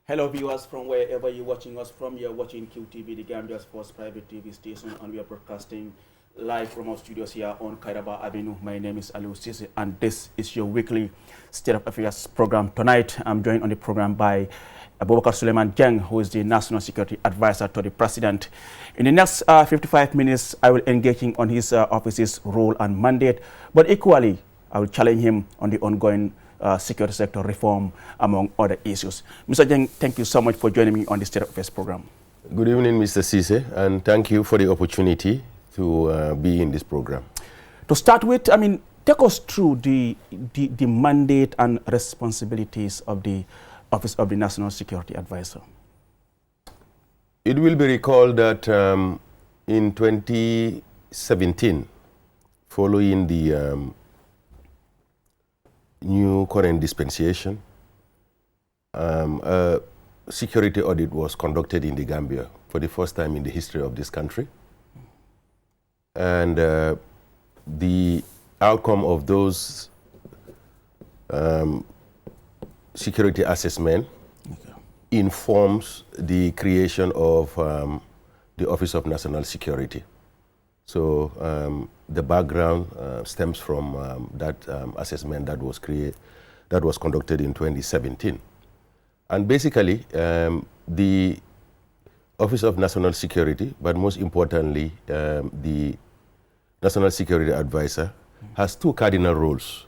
Hello viewers from wherever you're watching us from. You're watching QTV, the Gambia's first private TV station, and we are broadcasting live from our studios here on Kairaba Avenue. My name is Aliu Sisi, and this is your weekly State of Affairs program. Tonight, I'm joined on the program by Abubakar Suleiman Jeng, who is the National Security Advisor to the President. In the next 55 minutes, I will engage him on his office's role and mandate, but equally, I will challenge him on the ongoing security sector reform, among other issues. Mr. Jeng, thank you so much for joining me on the State of Affairs program. Good evening, Mr. Sise, and thank you for the opportunity to be in this program. To start with, take us through the mandate and responsibilities of the Office of the National Security Advisor. It will be recalled that in 2017, following the new current dispensation, a security audit was conducted in the Gambia for the first time in the history of this country. And the outcome of those security assessment informs the creation of the Office of National Security. So the background stems from that assessment that was conducted in 2017. And basically, the Office of National Security, but most importantly, the National Security Advisor, has two cardinal roles,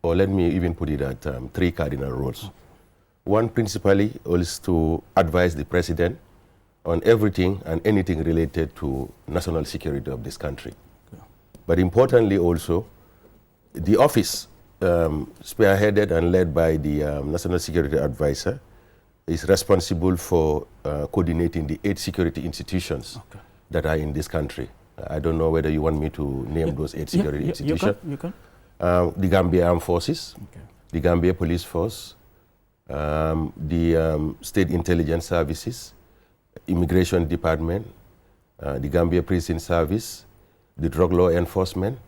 or let me even put it at three cardinal roles. One principally is to advise the President on everything and anything related to national security of this country. Okay. But importantly also, the office, spearheaded and led by the National Security Advisor, is responsible for coordinating the 8 security institutions that are in this country. I don't know whether you want me to name those 8 security institutions. You can. The Gambia Armed Forces, the Gambia Police Force, the State Intelligence Services, Immigration Department, the Gambia Prison Service, the Drug Law Enforcement,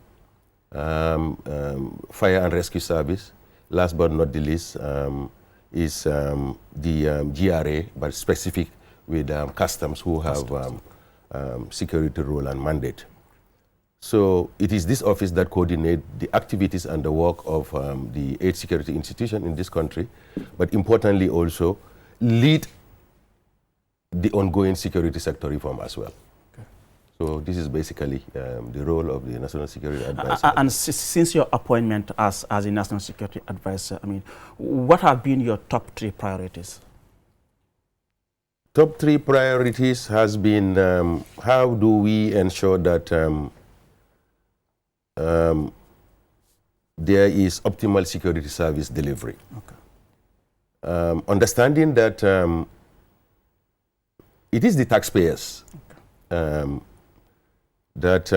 Fire and Rescue Service. Last but not the least is the GRA, but specific with Customs, who have security role and mandate. So it is this office that coordinates the activities and the work of the 8 security institutions in this country, but importantly also lead the ongoing security sector reform as well. Okay. So this is basically the role of the National Security Advisor. And since your appointment as a National Security Advisor, what have been your top 3 priorities? Top 3 priorities has been how do we ensure that there is optimal security service delivery. Okay. Understanding that it is the taxpayers that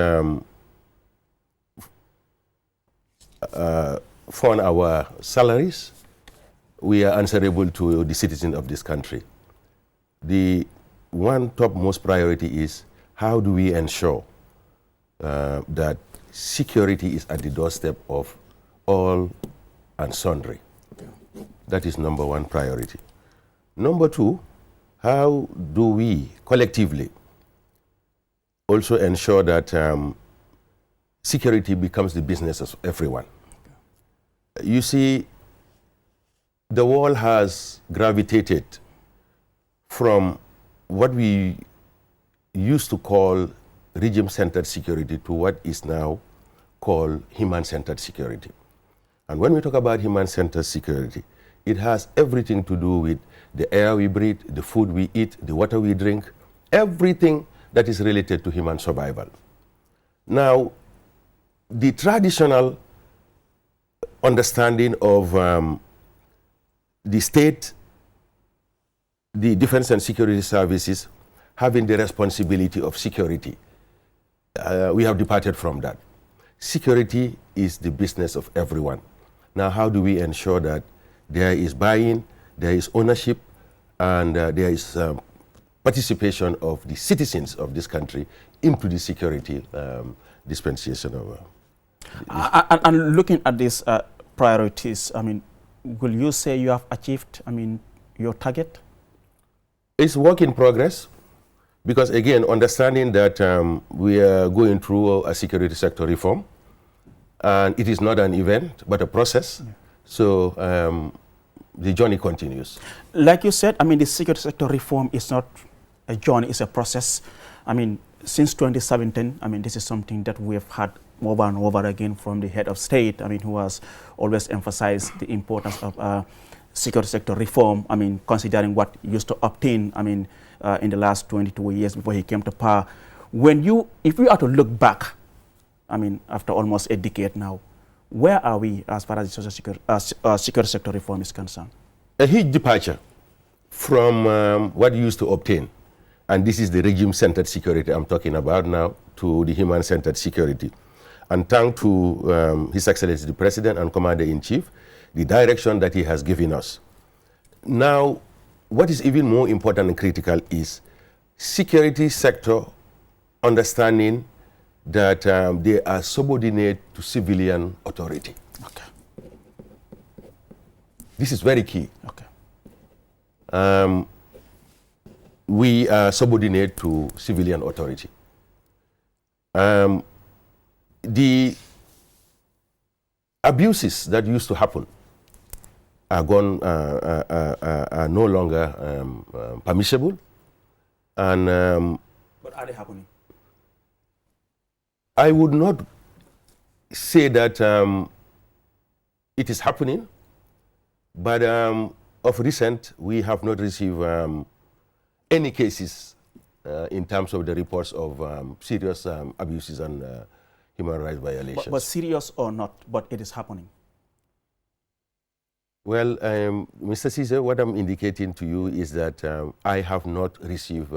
fund our salaries. We are answerable to the citizens of this country. The one topmost priority is how do we ensure that security is at the doorstep of all and sundry. That is number 1 priority. Number 2, how do we collectively also ensure that security becomes the business of everyone? Okay. You see, the world has gravitated from what we used to call regime-centered security to what is now called human-centered security. And when we talk about human-centered security, it has everything to do with the air we breathe, the food we eat, the water we drink, everything that is related to human survival. Now, the traditional understanding of the state, the defense and security services having the responsibility of security, we have departed from that. Security is the business of everyone. Now, how do we ensure that there is buy-in, there is ownership, and there is participation of the citizens of this country into the security dispensation of. And looking at these priorities, will you say you have achieved, your target? It's work in progress because, again, understanding that we are going through a security sector reform, and it is not an event but a process. Yeah. So the journey continues. Like you said, I mean, the security sector reform is not a journey, it's a process. I mean, since 2017, I mean, this is something that we have had over and over again from the head of state, I mean, who has always emphasized the importance of security sector reform, I mean, considering what used to obtain, I mean, in the last 22 years before he came to power. If we are to look back, I mean, after almost a decade now, where are we as far as the security sector reform is concerned? A huge departure from what used to obtain. And this is the regime-centered security I'm talking about now, to the human-centered security. And thanks to His Excellency the President and Commander-in-Chief, the direction that he has given us. Now, what is even more important and critical is security sector understanding that they are subordinate to civilian authority. Okay. This is very key. Okay. We are subordinate to civilian authority. The abuses that used to happen are gone, are no longer permissible, and but are they happening? I would not say that it is happening, but of recent we have not received any cases in terms of the reports of serious abuses and human rights violations. But serious or not, but it is happening. Well, Mr. Caesar, what I'm indicating to you is that I have not received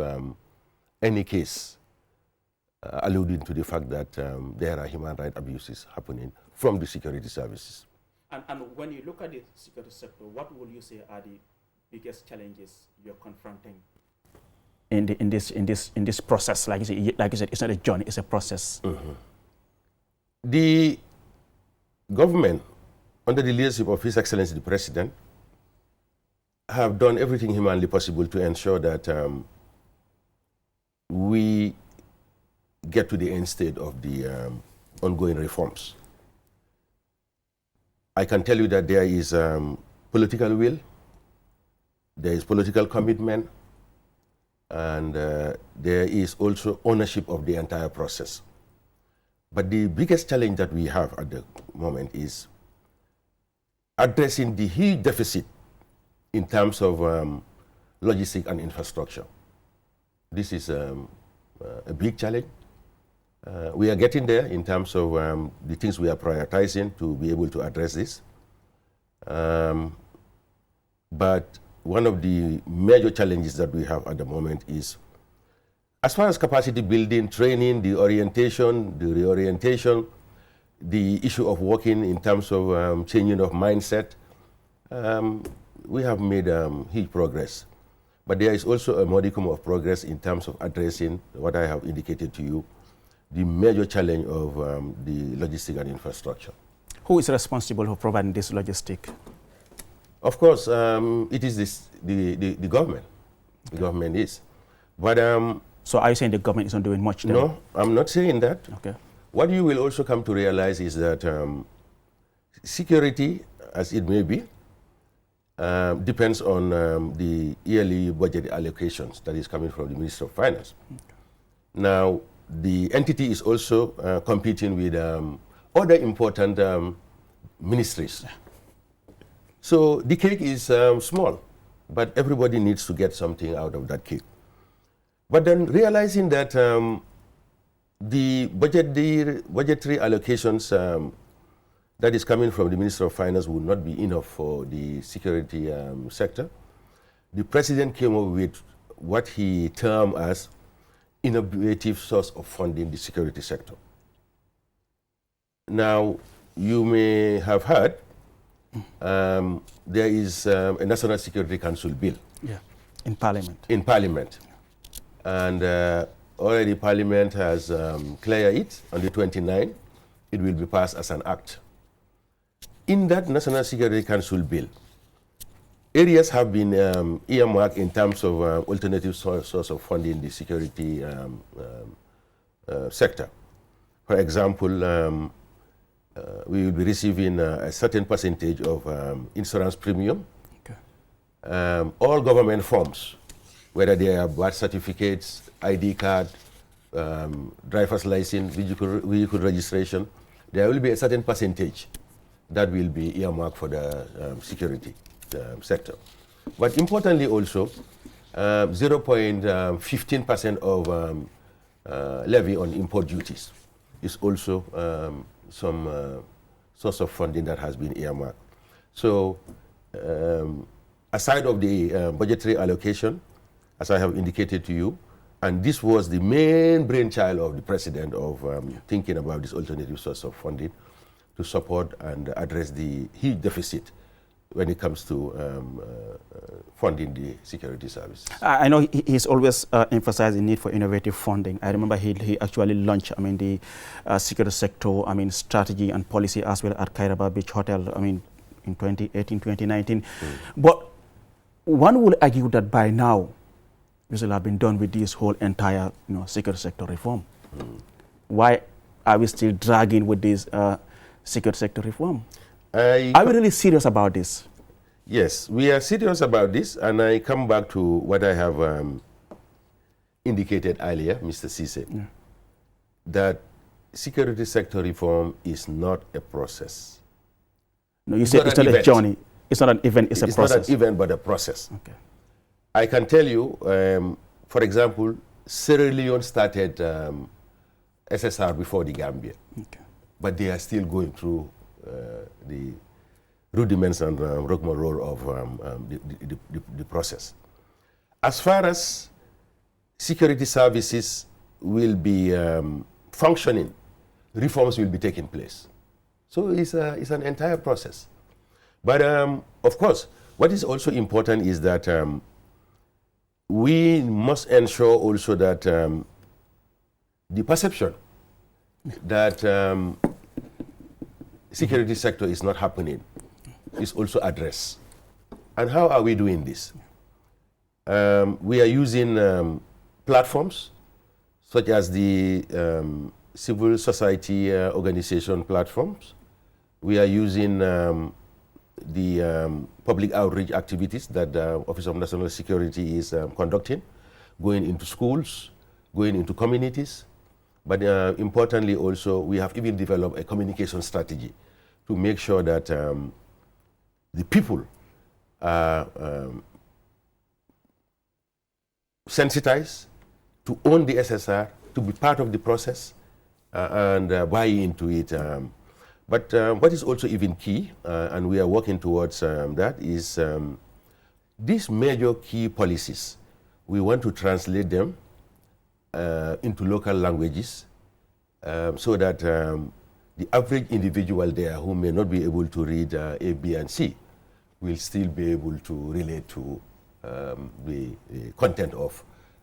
any case alluding to the fact that there are human rights abuses happening from the security services. And when you look at the security sector, what will you say are the biggest challenges you're confronting in this process? Like you said, it's not a journey, it's a process. Mm-hmm. The government, under the leadership of His Excellency the President, have done everything humanly possible to ensure that we get to the end state of the ongoing reforms. I can tell you that there is political will, there is political commitment, and there is also ownership of the entire process. But the biggest challenge that we have at the moment is addressing the huge deficit in terms of logistics and infrastructure. This is a big challenge. We are getting there in terms of the things we are prioritizing to be able to address this. But one of the major challenges that we have at the moment is, as far as capacity building, training, the orientation, the reorientation, the issue of working in terms of changing of mindset, we have made huge progress. But there is also a modicum of progress in terms of addressing what I have indicated to you, the major challenge of the logistics and infrastructure. Who is responsible for providing this logistic? Of course, it is the government. The government is. But so are you saying the government is not doing much there? No, I'm not saying that. Okay. What you will also come to realize is that security, as it may be, depends on the yearly budget allocations that is coming from the Ministry of Finance. Okay. Now, the entity is also competing with other important ministries. So the cake is small, but everybody needs to get something out of that cake. But then realizing that the budgetary allocations that is coming from the Ministry of Finance will not be enough for the security sector, the President came up with what he termed as innovative source of funding the security sector. Now, you may have heard there is a National Security Council bill. Yeah, in Parliament. In Parliament. And already Parliament has cleared it on the 29th. It will be passed as an act. In that National Security Council bill, areas have been earmarked in terms of alternative source of funding the security sector. For example, we will be receiving a certain percentage of insurance premium. Okay. All government forms, whether they are birth certificates, ID card, driver's license, vehicle registration, there will be a certain percentage that will be earmarked for the security sector. But importantly also, 0.15% of levy on import duties is also some source of funding that has been earmarked. So aside of the budgetary allocation, as I have indicated to you, and this was the main brainchild of the president of thinking about this alternative source of funding to support and address the huge deficit when it comes to funding the security services. I know he's always emphasized the need for innovative funding. I remember he actually launched, the security sector, strategy and policy as well at Kairaba Beach Hotel, in 2018, 2019. But one will argue that by now, this will have been done with this whole entire, security sector reform. Why are we still dragging with this security sector reform? Are we really serious about this? Yes, we are serious about this, and I come back to what I have indicated earlier, Mr. Cisse, that security sector reform is not a process. No, you said it's not a journey. It's not an event, it's a process. It's not an event, but a process. Okay. I can tell you, for example, Sierra Leone started SSR before the Gambia, but they are still going through the rudiments and rigmarole of the process. As far as security services will be functioning, reforms will be taking place. So it's an entire process. But of course, what is also important is that we must ensure also that the perception that security sector is not happening is also addressed. And how are we doing this? We are using platforms such as the civil society organization platforms. We are using the public outreach activities that the Office of National Security is conducting, going into schools, going into communities. But importantly also, we have even developed a communication strategy to make sure that the people are sensitized to own the SSR, to be part of the process, and buy into it. But what is also even key, and we are working towards that, is these major key policies. We want to translate them into local languages so that the average individual there who may not be able to read A, B, and C will still be able to relate to the content of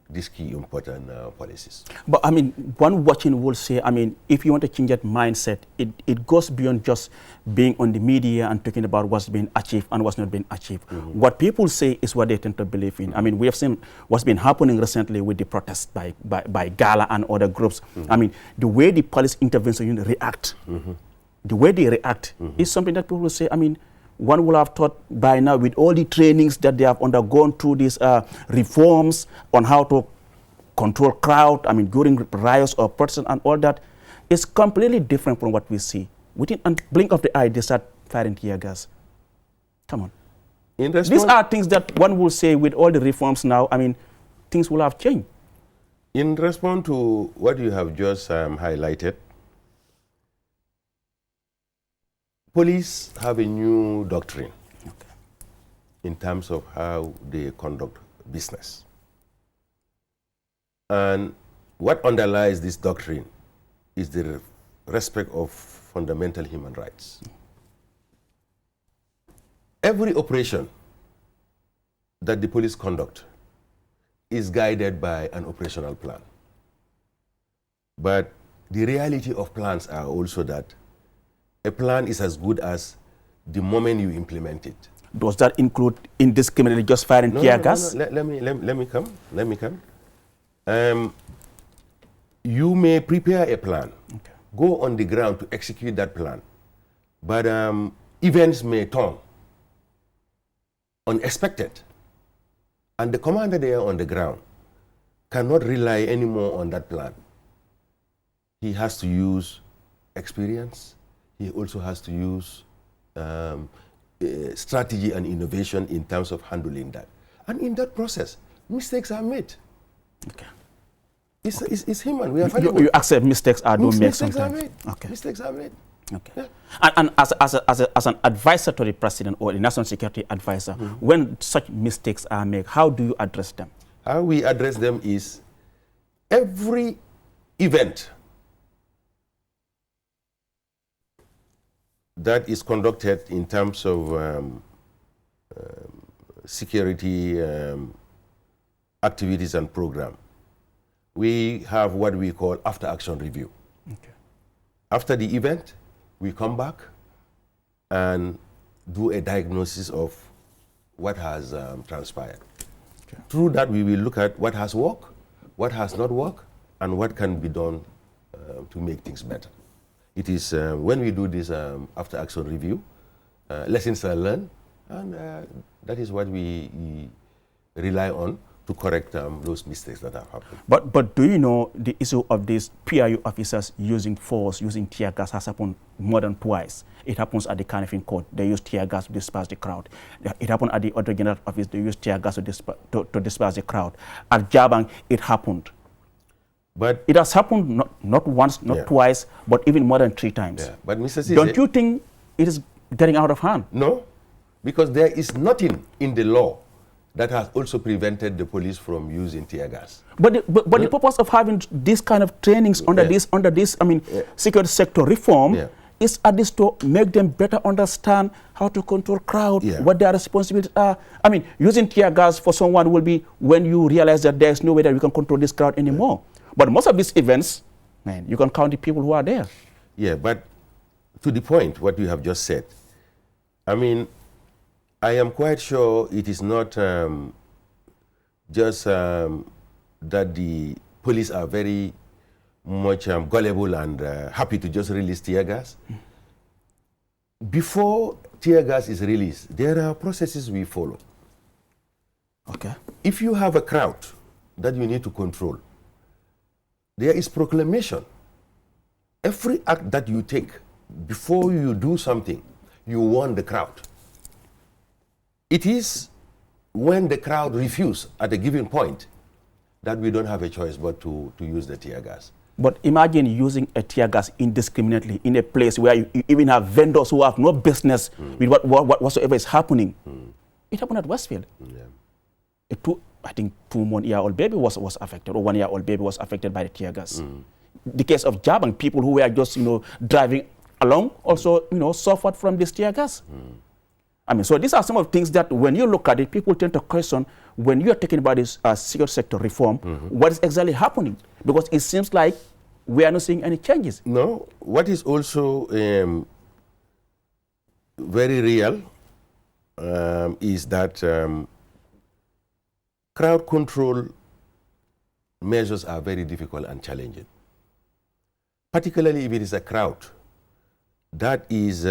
these key important policies. But one watching will say, if you want to change that mindset, it goes beyond just being on the media and talking about what's been achieved and what's not been achieved. What people say is what they tend to believe in. We have seen what's been happening recently with the protests by Gala and other groups. The way the police intervention react, the way they react is something that people will say, one will have thought by now with all the trainings that they have undergone through these reforms on how to control crowd, during riots or protests and all that, it's completely different from what we see. Within a blink of the eye, they start firing tear gas. Come on. These are things that one will say with all the reforms now, things will have changed. In response to what you have just highlighted, police have a new doctrine in terms of how they conduct business. And what underlies this doctrine is the respect of fundamental human rights. Every operation that the police conduct is guided by an operational plan. But the reality of plans are also that a plan is as good as the moment you implement it. Does that include indiscriminately just firing tear gas? No. Let me come. You may prepare a plan, Okay. go on the ground to execute that plan, but events may turn unexpected, and the commander there on the ground cannot rely anymore on that plan. He has to use experience. He also has to use strategy and innovation in terms of handling that. And in that process, mistakes are made. Okay. It's human. We are fallible. You accept mistakes are made Mistakes are sometimes. made. Okay. Mistakes are made. Okay. Yeah. And as an advisor to the president or the national security advisor, when such mistakes are made, how do you address them? How we address them is every event that is conducted in terms of security activities and program, we have what we call after action review. Okay. After the event, we come back and do a diagnosis of what has transpired. Okay. Through that, we will look at what has worked, what has not worked, and what can be done to make things better. It is when we do this after action review, lessons are learned, and that is what we rely on to correct those mistakes that have happened. But do you know the issue of these PIU officers using force, using tear gas has happened more than twice. It happens at the Kanifing court. They use tear gas to disperse the crowd. It happened at the Auditor General office. They use tear gas to disperse the crowd. At Jabang, it happened. But it has happened not once, not twice, but even more than 3 times. Yeah. But Mr. Cisse, don't you think it is getting out of hand? No, because there is nothing in the law that has also prevented the police from using tear gas. But the purpose of having this kind of trainings under this security sector reform is at least to make them better understand how to control crowd, what their responsibilities are. I mean, using tear gas for someone will be when you realize that there is no way that we can control this crowd anymore. But most of these events, man, you can count the people who are there. Yeah, but to the point, what you have just said, I mean, I am quite sure it is not just that the police are very much gullible and happy to just release tear gas. Before tear gas is released, there are processes we follow. Okay. If you have a crowd that you need to control, there is proclamation. Every act that you take, before you do something, you warn the crowd. It is when the crowd refuses at a given point that we don't have a choice but to use the tear gas. But imagine using a tear gas indiscriminately in a place where you even have vendors who have no business with whatsoever is happening. It happened at Westfield. I think 2-month-old baby was affected, or 1-year-old baby was affected by the tear gas. The case of Jabang, people who were just driving along also suffered from this tear gas. I mean, so these are some of the things that when you look at it, people tend to question when you are talking about this security sector reform, what is exactly happening? Because it seems like we are not seeing any changes. No, what is also very real is that crowd control measures are very difficult and challenging, particularly if it is a crowd that is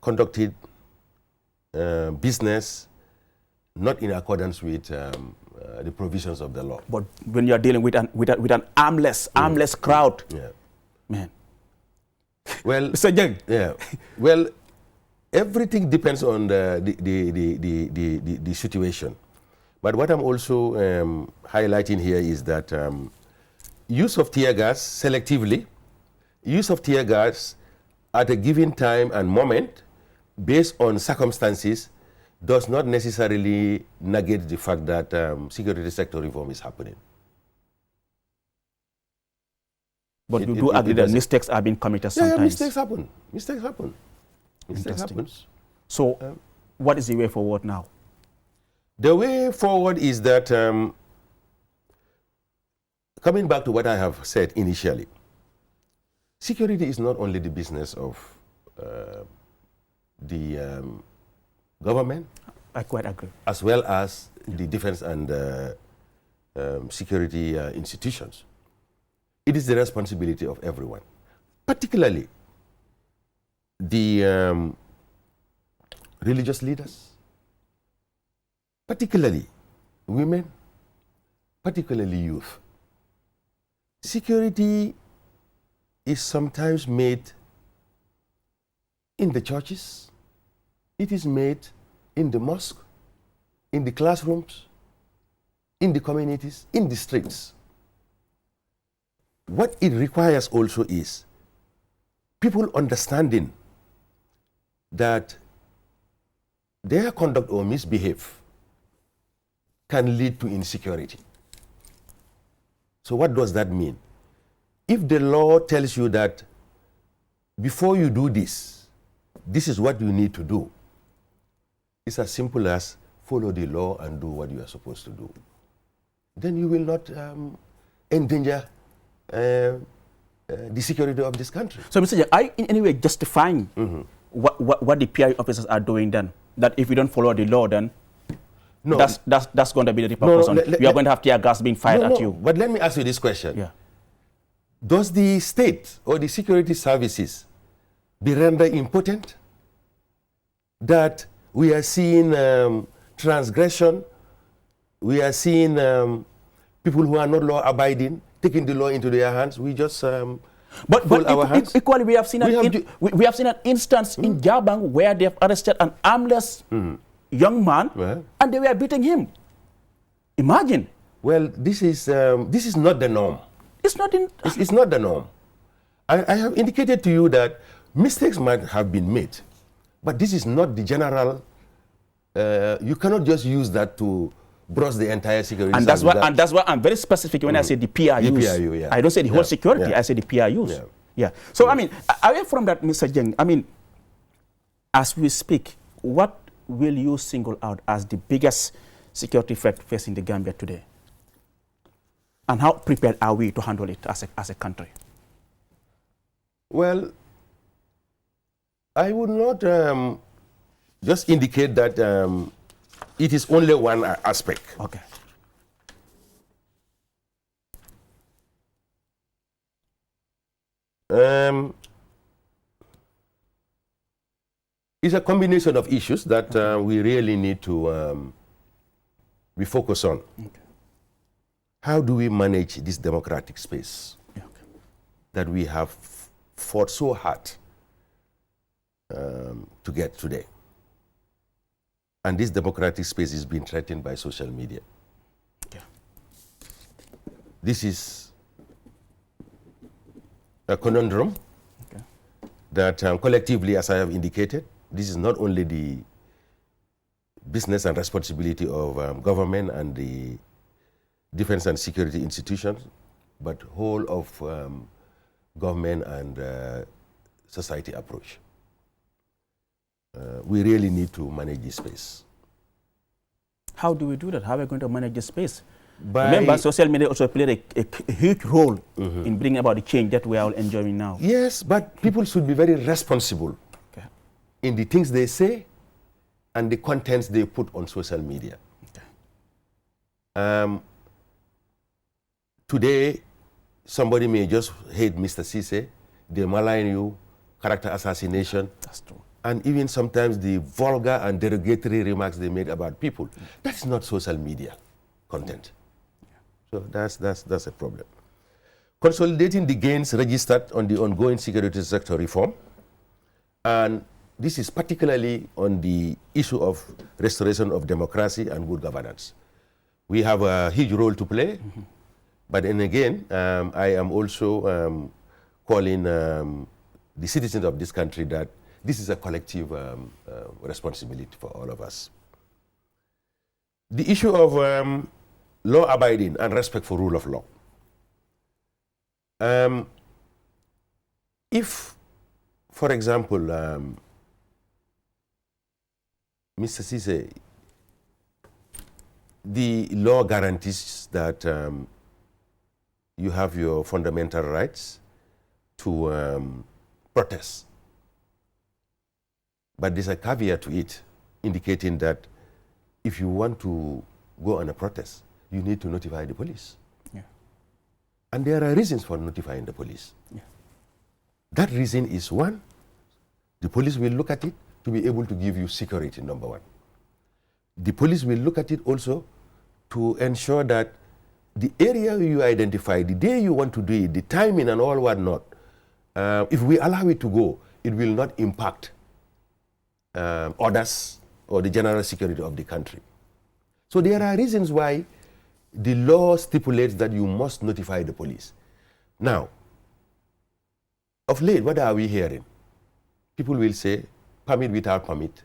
conducted business not in accordance with the provisions of the law. But when you are dealing with an armless crowd, man. Well, Mr. Jeng. Yeah. Well, everything depends on the situation. But what I'm also highlighting here is that use of tear gas selectively, use of tear gas at a given time and moment based on circumstances does not necessarily negate the fact that security sector reform is happening. But you do agree that mistakes are being committed sometimes? Yeah, mistakes happen. Mistakes happen. Mistakes happen. So what is the way forward now? The way forward is that, coming back to what I have said initially, security is not only the business of the government, I quite agree. as well as the defense and security institutions. It is the responsibility of everyone, particularly the religious leaders, particularly women, particularly youth. Security is sometimes made in the churches, it is made in the mosque, in the classrooms, in the communities, in the streets. What it requires also is people understanding that their conduct or misbehave can lead to insecurity. So what does that mean? If the law tells you that before you do this, this is what you need to do, it's as simple as follow the law and do what you are supposed to do. Then you will not endanger the security of this country. So, Mr. Jang, are you in any way justifying what the PIU officers are doing then? That if you don't follow the law, then No, that's going to be the repercussion. You are going to have tear gas being fired at you. But let me ask you this question. Yeah. Does the state or the security services be rendered impotent? That we are seeing transgression, we are seeing people who are not law abiding taking the law into their hands. We just But our hands. equally, we have seen we have seen an instance in Jabang where they have arrested an armless young man and they were beating him. Imagine. Well, this is not the norm. It's not in. It's not the norm. I have indicated to you that mistakes might have been made, but this is not the general. You cannot just use that to brush the entire security. And that's why I'm very specific when I say the PIUs. The PIU, yeah. I don't say the whole security. Yeah. I say the PIUs. Yeah. Yeah. So I mean, away from that, Mr. Jeng, I mean, as we speak, what will you single out as the biggest security threat facing the Gambia today? And how prepared are we to handle it as a country? Well, I would not just indicate that it is only one aspect. Okay. It's a combination of issues that we really need to be focused on. Okay. How do we manage this democratic space that we have fought so hard to get today? And this democratic space is being threatened by social media. Okay. This is a conundrum that collectively, as I have indicated, this is not only the business and responsibility of government and the defense and security institutions, but whole of government and society approach. We really need to manage this space. How do we do that? How are we going to manage this space? By Remember, social media also played a huge role in bringing about the change that we are all enjoying now. Yes, but people should be very responsible in the things they say and the contents they put on social media. Today, somebody may just hate Mr. Cisse, they malign you, character assassination. That's true. And even sometimes the vulgar and derogatory remarks they made about people. That's not social media content. So that's a problem. Consolidating the gains registered on the ongoing security sector reform. And this is particularly on the issue of restoration of democracy and good governance. We have a huge role to play. But then again, I am also calling the citizens of this country that this is a collective responsibility for all of us. The issue of law abiding and respect for rule of law. If, for example, Mr. Cisse, the law guarantees that you have your fundamental rights to protest. But there's a caveat to it. indicating that if you want to go on a protest, you need to notify the police. Yeah. And there are reasons for notifying the police. Yeah. That reason is, one, the police will look at it to be able to give you security, number one. The police will look at it also to ensure that the area you identify, the day you want to do it, the timing and all whatnot, if we allow it to go, it will not impact others or the general security of the country. So there are reasons why the law stipulates that you must notify the police. Now, of late, what are we hearing? People will say, permit without permit,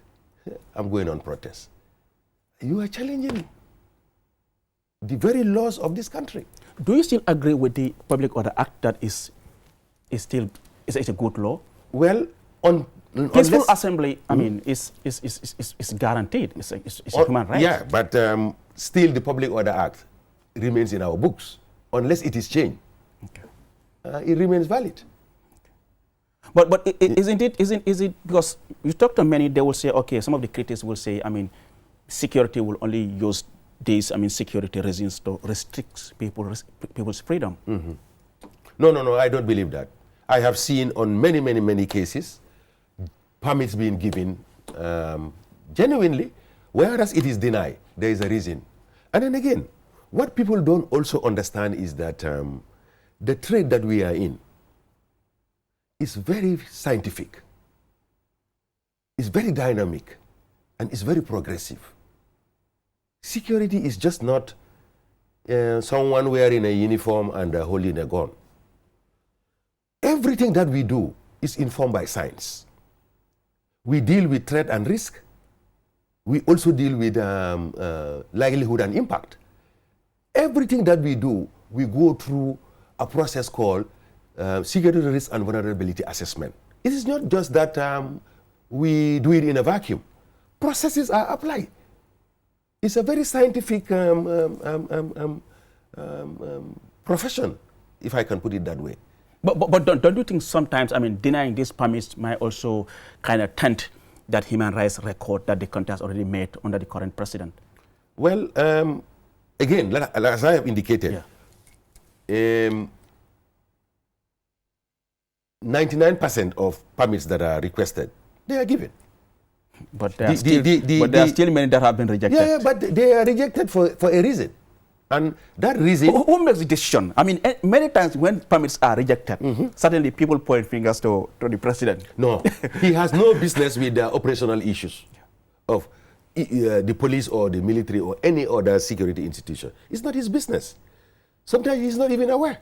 I'm going on protest. You are challenging the very laws of this country. Do you still agree with the Public Order Act that is still a good law? Well, peaceful assembly, I mean, is guaranteed. It's a human right. Yeah, but still the Public Order Act remains in our books unless it is changed. Okay. It remains valid. But isn't it because you talk to many, they will say, okay, some of the critics will say, I mean, security will only use these, I mean, security reasons to restrict people's freedom. Mm-hmm. No, I don't believe that. I have seen on many cases permits being given genuinely, whereas it is denied. There is a reason. And then again, what people don't also understand is that the trade that we are in is very scientific, it's very dynamic, and it's very progressive. Security is just not someone wearing a uniform and holding a gun. Everything that we do is informed by science. We deal with threat and risk. We also deal with likelihood and impact. Everything that we do, we go through a process called security risk and vulnerability assessment. It is not just that we do it in a vacuum. Processes are applied. It's a very scientific profession, if I can put it that way. But don't you think sometimes, I mean, denying these permits might also kind of taint that human rights record that the country has already made under the current president? Well, again, as I have indicated, 99% of permits that are requested, they are given. But there are still many that have been rejected. Yeah, but they are rejected for a reason. And that reason... Who makes the decision? I mean, many times when permits are rejected, suddenly people point fingers to the president. No, he has no business with the operational issues of the police or the military or any other security institution. It's not his business. Sometimes he's not even aware.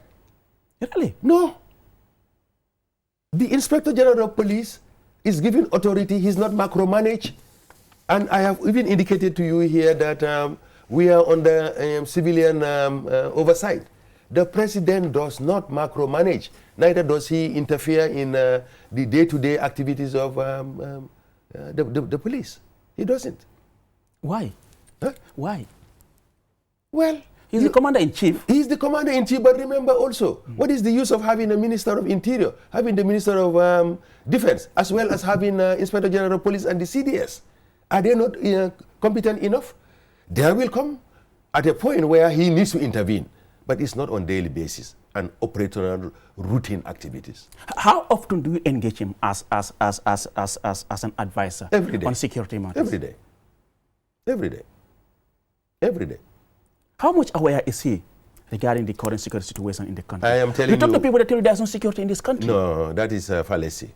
Really? No. The Inspector General of Police is given authority. He's not macromanaged. And I have even indicated to you here that we are under civilian oversight. The president does not macromanage. Neither does he interfere in the day-to-day activities of the police. He doesn't. Why? Huh? Why? Well, he's the commander-in-chief. He's the commander-in-chief, but remember also, what is the use of having a Minister of Interior, having the Minister of Defense, as well as having Inspector General of Police and the CDS? Are they not competent enough? There will come at a point where he needs to intervene, but it's not on daily basis and operational routine activities. How often do you engage him as an advisor on security matters? Every day. Every day. Every day. How much aware is he regarding the current security situation in the country? I am telling you. You talk to people that tell you there's no security in this country. No, that is a fallacy.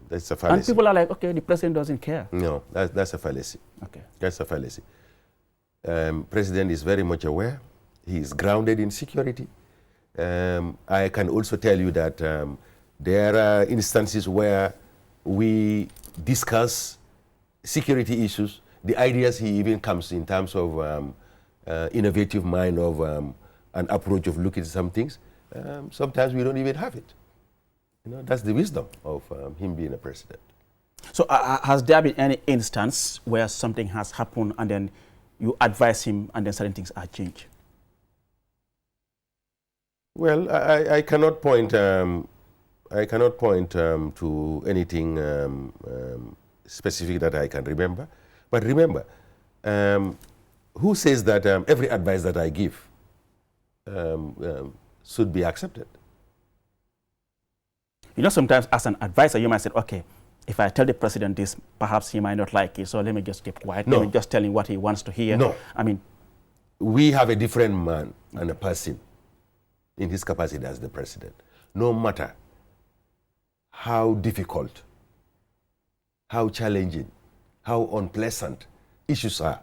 That's a fallacy. And people are like, okay, the president doesn't care. No, that's a fallacy. Okay. That's a fallacy. President is very much aware. He is grounded in security. I can also tell you that there are instances where we discuss security issues, the ideas he even comes in terms of innovative mind of an approach of looking at some things. Sometimes we don't even have it. You know, that's the wisdom of him being a president. So has there been any instance where something has happened and then you advise him and then certain things are changed? Well, I cannot point to anything specific that I can remember. But remember, who says that every advice that I give should be accepted? You know, sometimes as an advisor, you might say, okay, if I tell the president this, perhaps he might not like it, so let me just keep quiet. No. Let me just tell him what he wants to hear. No. I mean, we have a different man and a person in his capacity as the president. No matter how difficult, how challenging, how unpleasant issues are,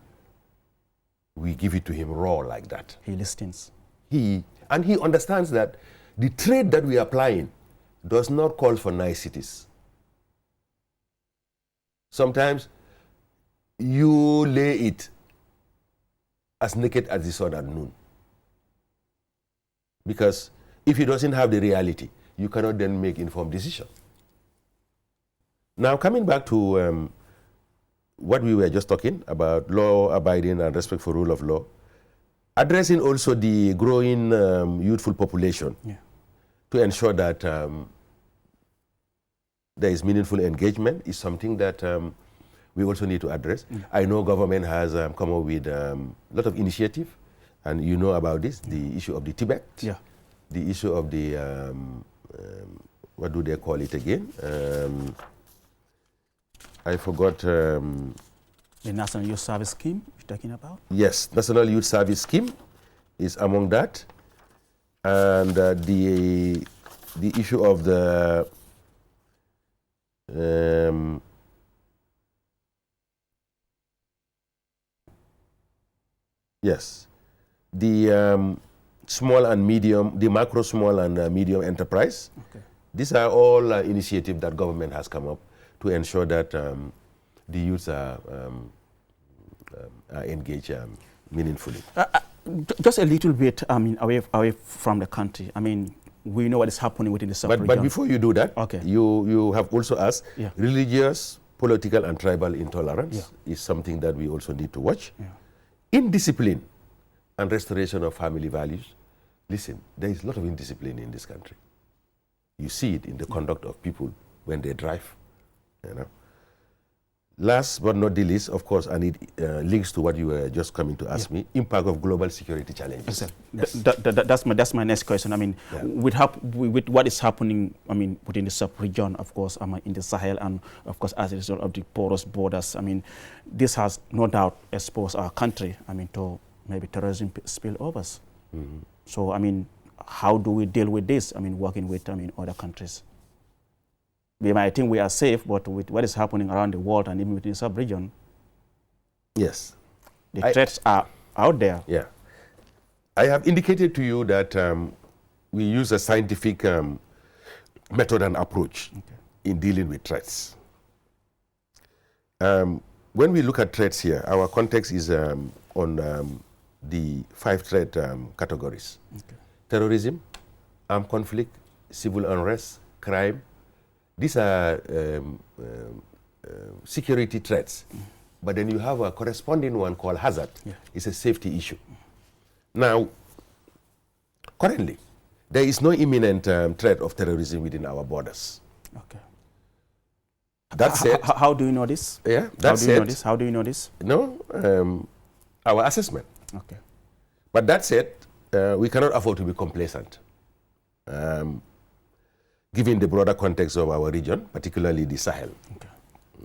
we give it to him raw like that. he listens. He understands that the trade that we are applying does not call for niceties. Sometimes you lay it as naked as the sun at noon. Because if he doesn't have the reality, you cannot then make informed decision. Now, coming back to what we were just talking about, law abiding and respect for rule of law, addressing also the growing youthful population to ensure that there is meaningful engagement is something that we also need to address. I know government has come up with a lot of initiative, and you know about this, the issue of the Tibet, the issue of the, what do they call it again? I forgot. The National Youth Service Scheme you're talking about? Yes, National Youth Service Scheme is among that. And the issue of the yes, the small and medium, the macro, small and medium enterprise. Okay. These are all initiatives that government has come up to ensure that the youths are engaged meaningfully. Just a little bit, I mean, away from the country. I mean, we know what is happening within the sub-region. But before you do that, okay, you have also asked, religious, political, and tribal intolerance is something that we also need to watch. Indiscipline and restoration of family values. Listen, there is a lot of indiscipline in this country. You see it in the conduct of people when they drive. You know. Last but not the least, of course, and it links to what you were just coming to ask me, impact of global security challenges. Exactly. That's my next question. I mean, with what is happening, I mean, within the sub-region, of course, in the Sahel, and of course, as a result of the porous borders, I mean, this has no doubt exposed our country, I mean, to maybe terrorism spillovers. So, I mean, how do we deal with this? I mean, working with, other countries. We might think we are safe, but with what is happening around the world and even within the sub-region, yes, the threats are out there. Yeah. I have indicated to you that we use a scientific method and approach in dealing with threats. When we look at threats here, our context is on the 5 threat categories. Terrorism, armed conflict, civil unrest, crime. These are security threats. But then you have a corresponding one called hazard. It's a safety issue. Now, currently, there is no imminent threat of terrorism within our borders. Okay. That said, how do you know this? Yeah, that's it. How do you know this? No, our assessment. Okay. But that said, we cannot afford to be complacent. Given the broader context of our region, particularly the Sahel. Okay.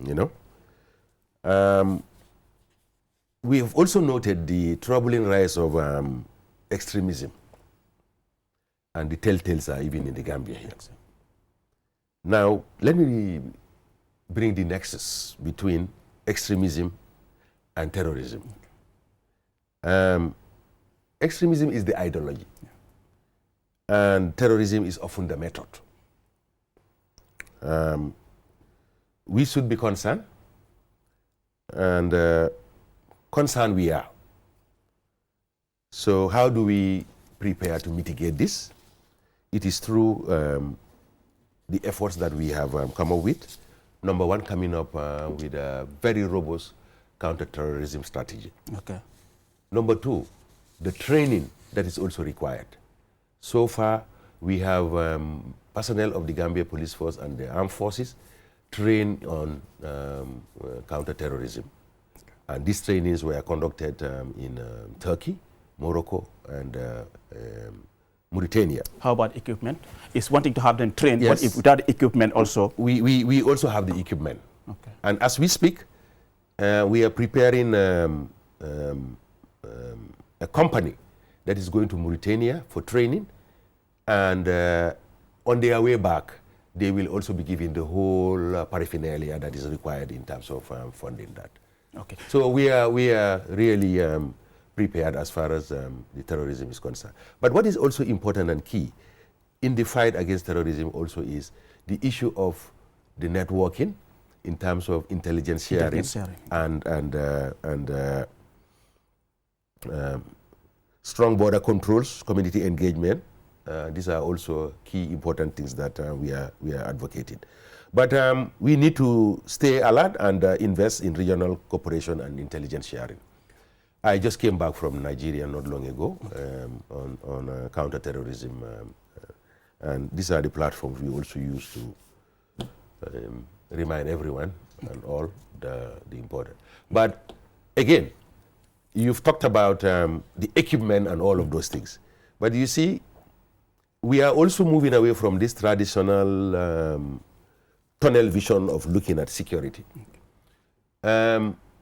You know? We have also noted the troubling rise of extremism. And the telltales are even in the Gambia here. Now, let me bring the nexus between extremism and terrorism. Extremism is the ideology. And terrorism is often the method. We should be concerned, and concerned we are. So how do we prepare to mitigate this? It is through the efforts that we have come up with. Number one, coming up with a very robust counter-terrorism strategy. Okay. Number two, the training that is also required. So far, we have personnel of the Gambia Police Force and the armed forces train on counter-terrorism. And these trainings were conducted in Turkey, Morocco, and Mauritania. How about equipment? It's one thing to have them trained, Yes. but if without equipment also. We also have the equipment. Okay. And as we speak, we are preparing a company that is going to Mauritania for training, and on their way back, they will also be given the whole paraphernalia that is required in terms of funding that. Okay. So we are really prepared as far as the terrorism is concerned. But what is also important and key in the fight against terrorism also is the issue of the networking in terms of intelligence sharing, and strong border controls, community engagement. These are also key important things that we are advocating. But we need to stay alert and invest in regional cooperation and intelligence sharing. I just came back from Nigeria not long ago on counter-terrorism, and these are the platforms we also use to remind everyone and all the important. But again, you've talked about the equipment and all of those things. But you see, we are also moving away from this traditional tunnel vision of looking at security.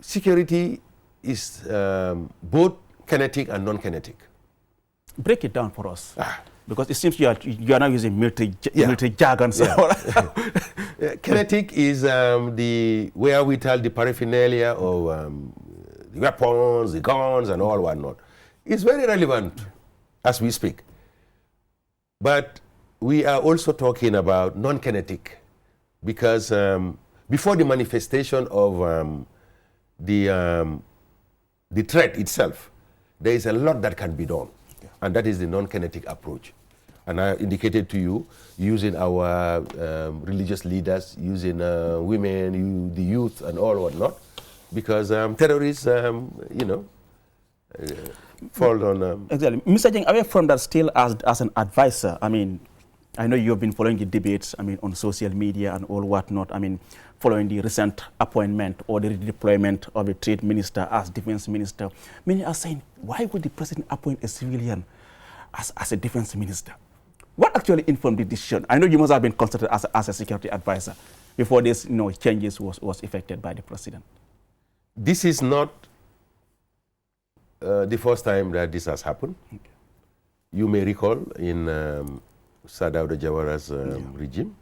Security is both kinetic and non-kinetic. Break it down for us, because it seems you are now using military jargon. So. Kinetic is where we tell the paraphernalia of the weapons, the guns, and all whatnot. It's very relevant as we speak. But we are also talking about non-kinetic, because before the manifestation of the threat itself, there is a lot that can be done, and that is the non-kinetic approach. And I indicated to you, using our religious leaders, using women, the youth, and all whatnot, because terrorists, fall on... Exactly. Mr. Jeng, away from that, still as an advisor, I mean, I know you've been following the debates, I mean, on social media and all whatnot, I mean, following the recent appointment or the redeployment of a trade minister as defense minister. Many are saying, why would the president appoint a civilian as a defense minister? What actually informed the decision? I know you must have been consulted as a security advisor before this changes was effected by the president. This is not the first time that this has happened. Okay. You may recall in Sadauda Jawara's regime,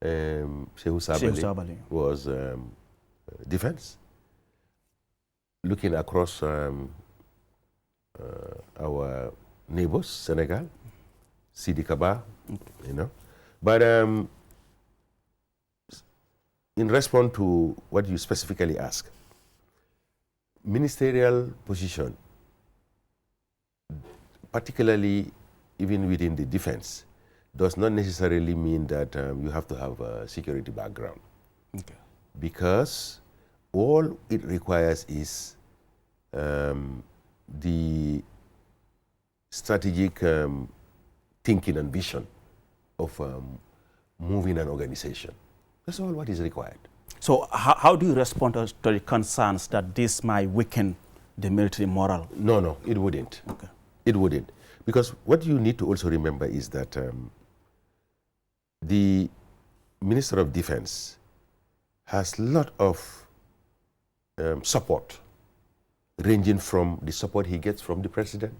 Shehu Sabali was defense. Looking across our neighbors, Senegal, Sidi Kaba, But in response to what you specifically ask, ministerial position, particularly even within the defense, does not necessarily mean that you have to have a security background. Okay. Because all it requires is the strategic thinking and vision of moving an organization. That's all what is required. So how do you respond to the concerns that this might weaken the military morale? No, it wouldn't. Okay. It wouldn't. Because what you need to also remember is that the Minister of Defense has a lot of support, ranging from the support he gets from the President,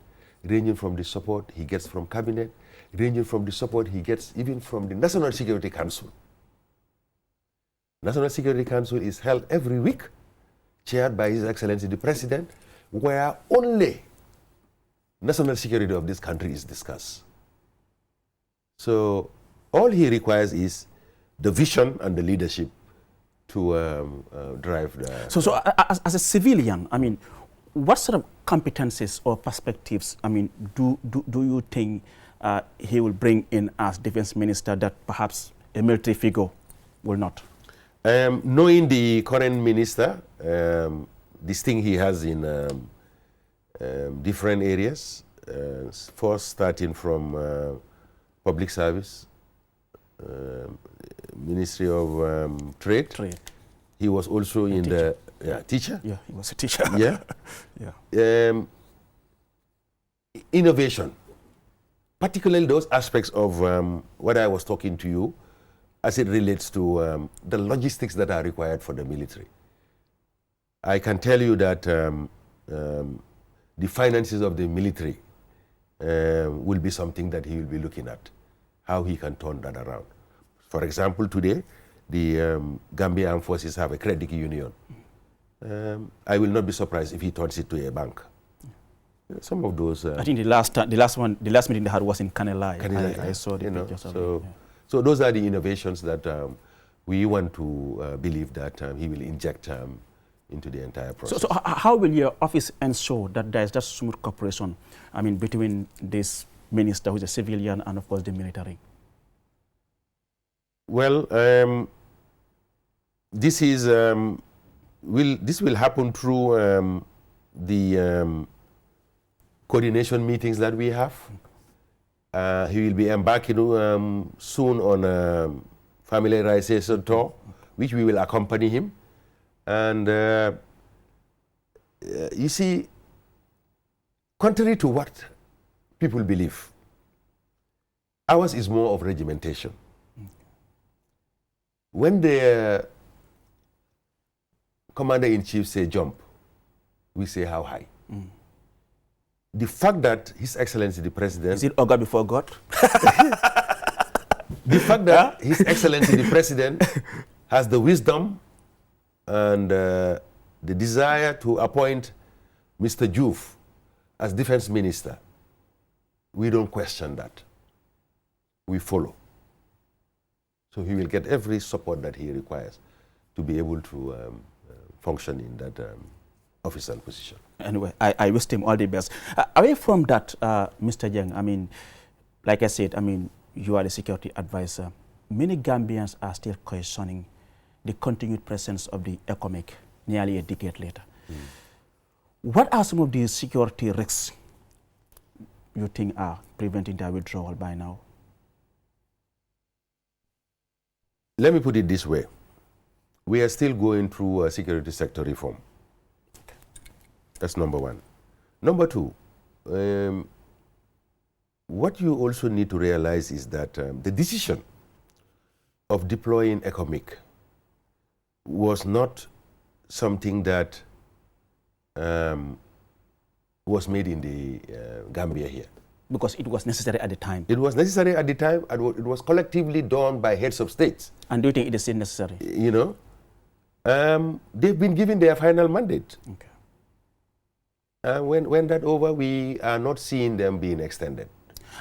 ranging from the support he gets from Cabinet, ranging from the support he gets even from the National Security Council. National Security Council is held every week, chaired by His Excellency the President, where only national security of this country is discussed. So all he requires is the vision and the leadership to drive the... So as a civilian, I mean, what sort of competencies or perspectives, I mean, do you think he will bring in as defense minister that perhaps a military figure will not? Knowing the current minister, this thing he has in different areas, first starting from public service, Ministry of Trade. He was also in the teacher. Yeah, he was a teacher. Yeah. Yeah. Innovation, particularly those aspects of what I was talking to you, as it relates to the logistics that are required for the military. I can tell you that the finances of the military will be something that he will be looking at, how he can turn that around. For example, today, the Gambia Armed Forces have a credit union. I will not be surprised if he turns it to a bank. Some of those. I think the last meeting they had was in Kanilai. I saw the pictures of it. Yeah. So those are the innovations that we want to believe that he will inject into the entire process. So how will your office ensure that there is just smooth cooperation, I mean, between this minister who is a civilian and of course the military? Well, this will happen through the coordination meetings that we have. He will be embarking soon on a familiarization tour, which we will accompany him. And you see, contrary to what people believe, ours is more of regimentation. When the commander-in-chief say jump, we say how high. The fact that His Excellency the President... Is it Oga before God? The fact that His Excellency the President has the wisdom and the desire to appoint Mr. Juf as Defense Minister, we don't question that. We follow. So he will get every support that he requires to be able to function in that office and position. Anyway, I wish him all the best. Away from that, Mr. Jeng, I mean, like I said, I mean, you are the security advisor. Many Gambians are still questioning the continued presence of the ECOMIC nearly a decade later. What are some of the security risks you think are preventing their withdrawal by now? Let me put it this way. We are still going through a security sector reform. That's number one. Number two, what you also need to realize is that the decision of deploying ECOMIC was not something that was made in the Gambia here. Because it was necessary at the time. It was necessary at the time, and it was collectively done by heads of states. And do you think it is still necessary? You know, they've been given their final mandate. Okay. When that's over, we are not seeing them being extended.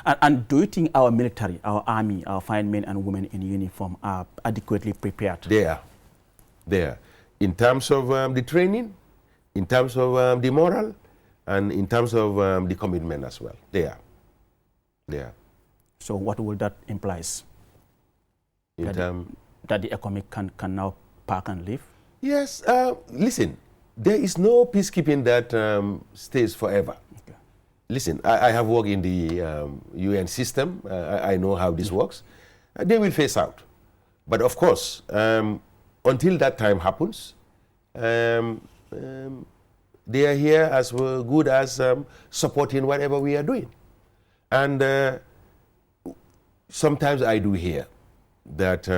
And do you think our military, our army, our fine men and women in uniform are adequately prepared? They are. They are. In terms of the training, in terms of the moral, and in terms of the commitment as well. They are. They are. So what will that imply? That the ECOMIC can now park and leave? Yes. Listen, there is no peacekeeping that stays forever. Okay. Listen, I have worked in the UN system. I know how this works. They will phase out. But of course, until that time happens, they are here as good as supporting whatever we are doing. And sometimes I do hear that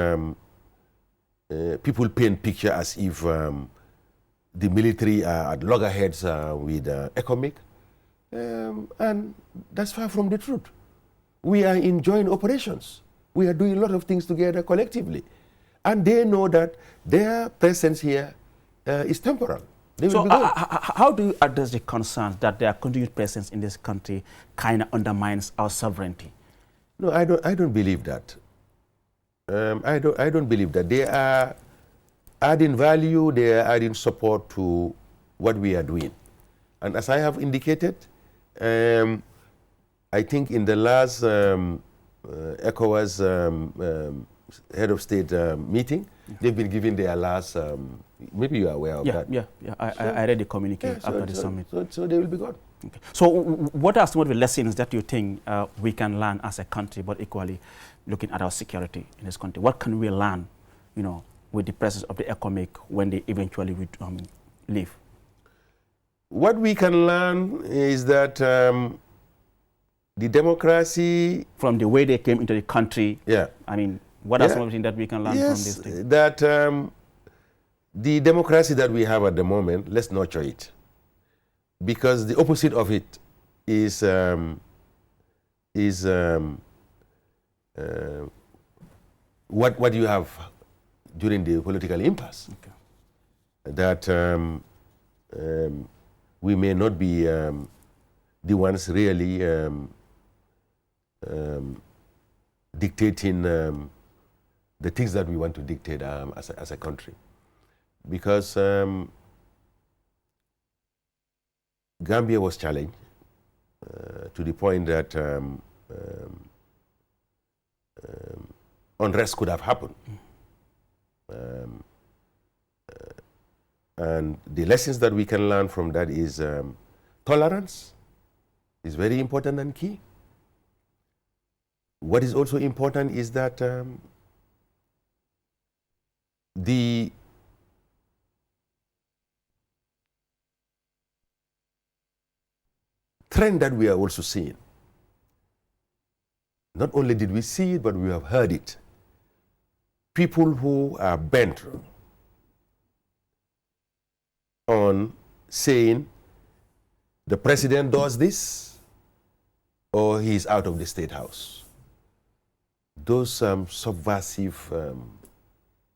people paint picture as if the military are at loggerheads with ECOMIC, and that's far from the truth. We are in joint operations. We are doing a lot of things together collectively. And they know that their presence here is temporal. So how do you address the concerns that their continued presence in this country kind of undermines our sovereignty? No, I don't believe that. I don't believe that. They are adding value, they are adding support to what we are doing. And as I have indicated, I think in the last ECOWAS head of state meeting, They've been given their last, maybe you are aware of that. Yeah. I read the communique after the summit. So they will be gone. Okay. So what are some of the lessons that you think we can learn as a country, but equally looking at our security in this country? What can we learn, with the presence of the ECOMIC when they eventually leave? What we can learn is that the democracy... From the way they came into the country, I mean, what are some of the things that we can learn from this thing? That the democracy that we have at the moment, let's nurture it. Because the opposite of it is what you have during the political impasse. Okay. That we may not be the ones really dictating the things that we want to dictate as a country. Because Gambia was challenged to the point that unrest could have happened. And the lessons that we can learn from that is tolerance is very important and key. What is also important is that the trend that we are also seeing, not only did we see it, but we have heard it. People who are bent on saying the president does this or he is out of the State House. Those subversive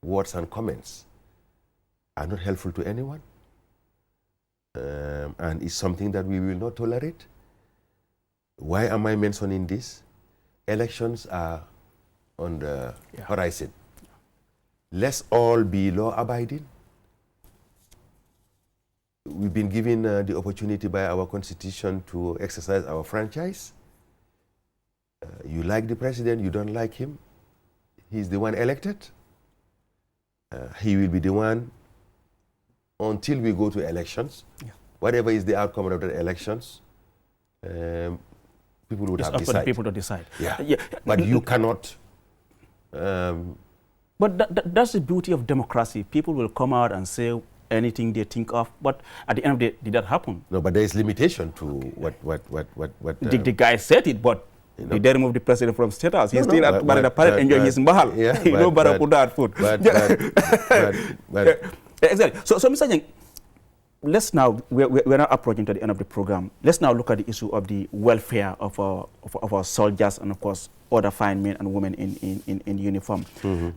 words and comments are not helpful to anyone. And it's something that we will not tolerate. Why am I mentioning this? Elections are on the horizon. Let's all be law-abiding. We've been given the opportunity by our constitution to exercise our franchise. You like the president, you don't like him. He's the one elected. He will be the one until we go to elections. Whatever is the outcome of the elections, people would have decided. It's up for the people to decide. But you cannot... But that's the beauty of democracy. People will come out and say anything they think of, but at the end of the day, did that happen? No, but there is limitation to what the guy said it, but they didn't remove the president from State House. He's still at the parade enjoying his mahal. Barakuda food. Exactly. So Mr. Jeng, let's now, we're now approaching to the end of the program. Let's now look at the issue of the welfare of our soldiers and, of course, other fine men and women in uniform.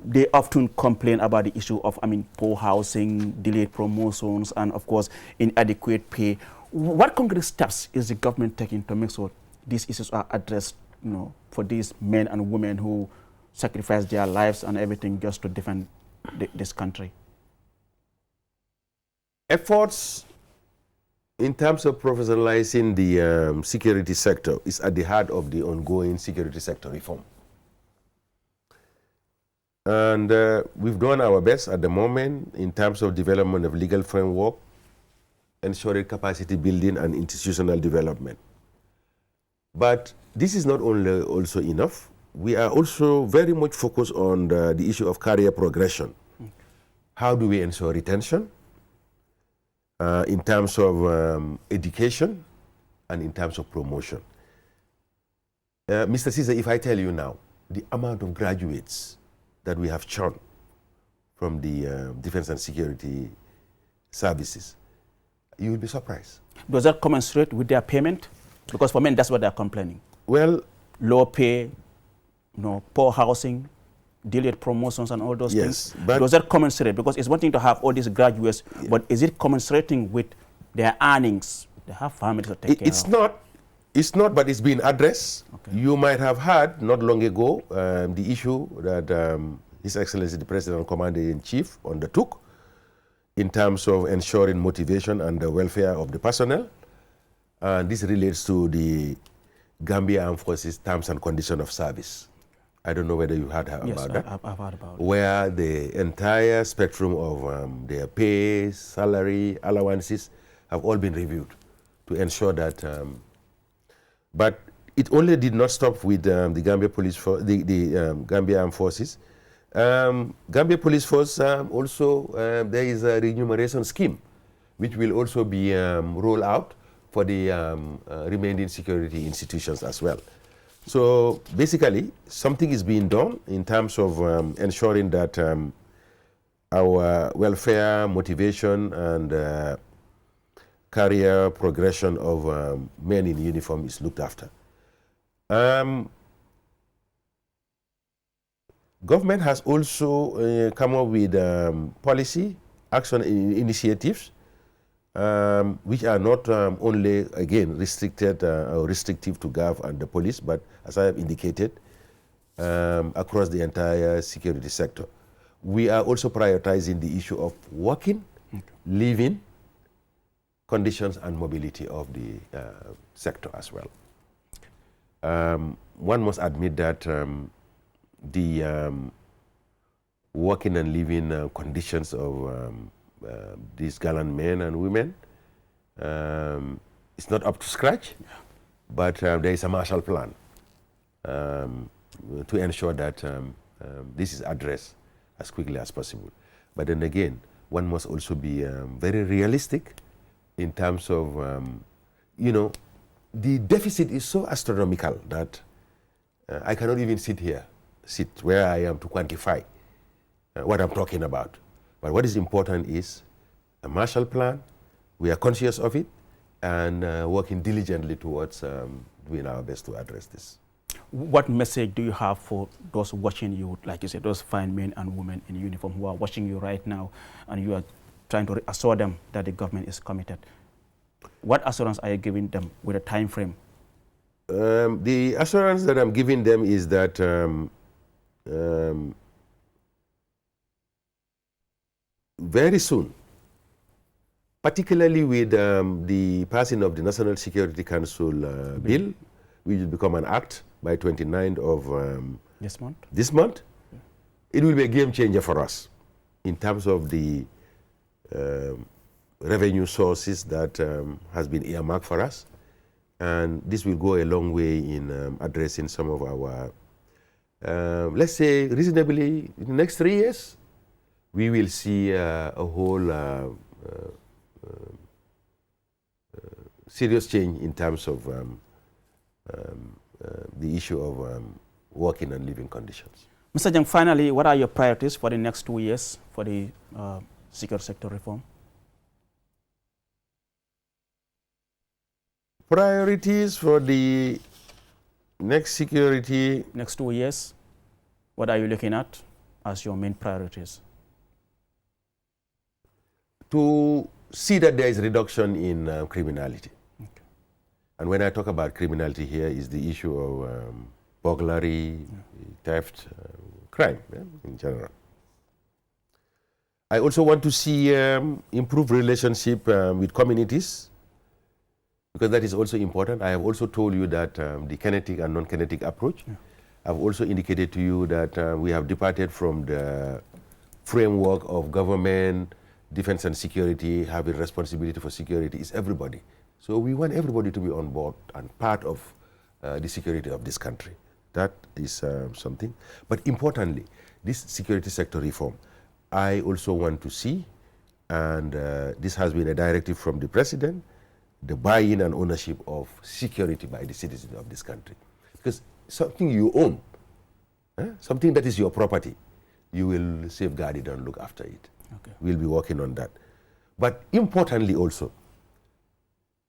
They often complain about the issue of, poor housing, delayed promotions, and, of course, inadequate pay. What concrete steps is the government taking to make sure these issues are addressed, for these men and women who sacrifice their lives and everything just to defend this country? Efforts in terms of professionalizing the security sector is at the heart of the ongoing security sector reform. And we've done our best at the moment in terms of development of legal framework, ensuring capacity building and institutional development. But this is not only also enough. We are also very much focused on the issue of career progression. How do we ensure retention? In terms of education and in terms of promotion. Mr. Caesar, if I tell you now, the amount of graduates that we have churned from the defense and security services, you will be surprised. Does that commensurate with their payment? Because for men, that's what they're complaining. Well, low pay, poor housing, delayed promotions and all those things. But does that commensurate? Because it's one thing to have all these graduates, but is it commensurating with their earnings? They have families to take care of. It's not, but it's been addressed. Okay. You might have heard not long ago the issue that His Excellency the President and Commander-in-Chief undertook in terms of ensuring motivation and the welfare of the personnel. This relates to the Gambia Armed Forces Terms and Conditions of Service. I don't know whether you heard about yes, that. I've heard about it. Where the entire spectrum of their pay, salary, allowances have all been reviewed to ensure that. But it only did not stop with the Gambia Police Force, the Gambia Armed Forces. Gambia Police Force also, there is a remuneration scheme which will also be rolled out for the remaining security institutions as well. So basically, something is being done in terms of ensuring that our welfare, motivation, and career progression of men in uniform is looked after. Government has also come up with policy, action initiatives, which are not only, again, restricted or restrictive to GAV and the police, but as I have indicated, across the entire security sector. We are also prioritizing the issue of working, living conditions and mobility of the sector as well. One must admit that the working and living conditions of these gallant men and women is not up to scratch, but there is a Marshall Plan to ensure that this is addressed as quickly as possible. But then again, one must also be very realistic in terms of, you know, the deficit is so astronomical that I cannot even sit where I am to quantify what I'm talking about. But what is important is a Marshall Plan. We are conscious of it and working diligently towards doing our best to address this. What message do you have for those watching you, like you said, those fine men and women in uniform who are watching you right now, and you are trying to assure them that the government is committed? What assurance are you giving them with a time frame? The assurance that I'm giving them is that very soon, particularly with the passing of the National Security Council bill, which will become an act by 29th of this month, it will be a game changer for us in terms of the revenue sources that has been earmarked for us. And this will go a long way in addressing some of our, let's say, reasonably, in the next 3 years, we will see a whole serious change in terms of the issue of working and living conditions. Mr. Jang, finally, what are your priorities for the next 2 years for the security sector reform? Priorities for the next 2 years, what are you looking at as your main priorities? To see that there is reduction in criminality. Okay. And when I talk about criminality here is the issue of burglary, theft, crime in general. I also want to see improved relationship with communities, because that is also important. I have also told you that the kinetic and non-kinetic approach. I've also indicated to you that we have departed from the framework of government, defense and security, having responsibility for security is everybody. So we want everybody to be on board and part of the security of this country. That is something. But importantly, this security sector reform, I also want to see, and this has been a directive from the president, the buy-in and ownership of security by the citizens of this country. Because something you own, something that is your property, you will safeguard it and look after it. Okay. We'll be working on that. But importantly also,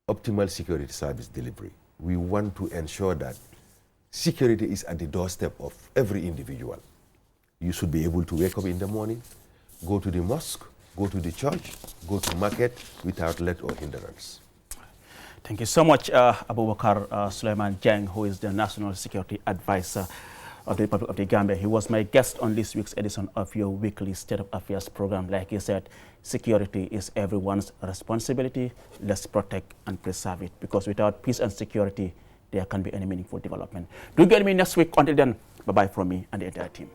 optimal security service delivery. We want to ensure that security is at the doorstep of every individual. You should be able to wake up in the morning, go to the mosque, go to the church, go to market without let or hindrance. Thank you so much, Abubakar Suleiman Jang, who is the National Security Advisor of the Republic of the Gambia. He was my guest on this week's edition of your weekly State of Affairs program. Like he said, security is everyone's responsibility. Let's protect and preserve it, because without peace and security, there can be any meaningful development. Do join me next week. Until then, bye-bye from me and the entire team.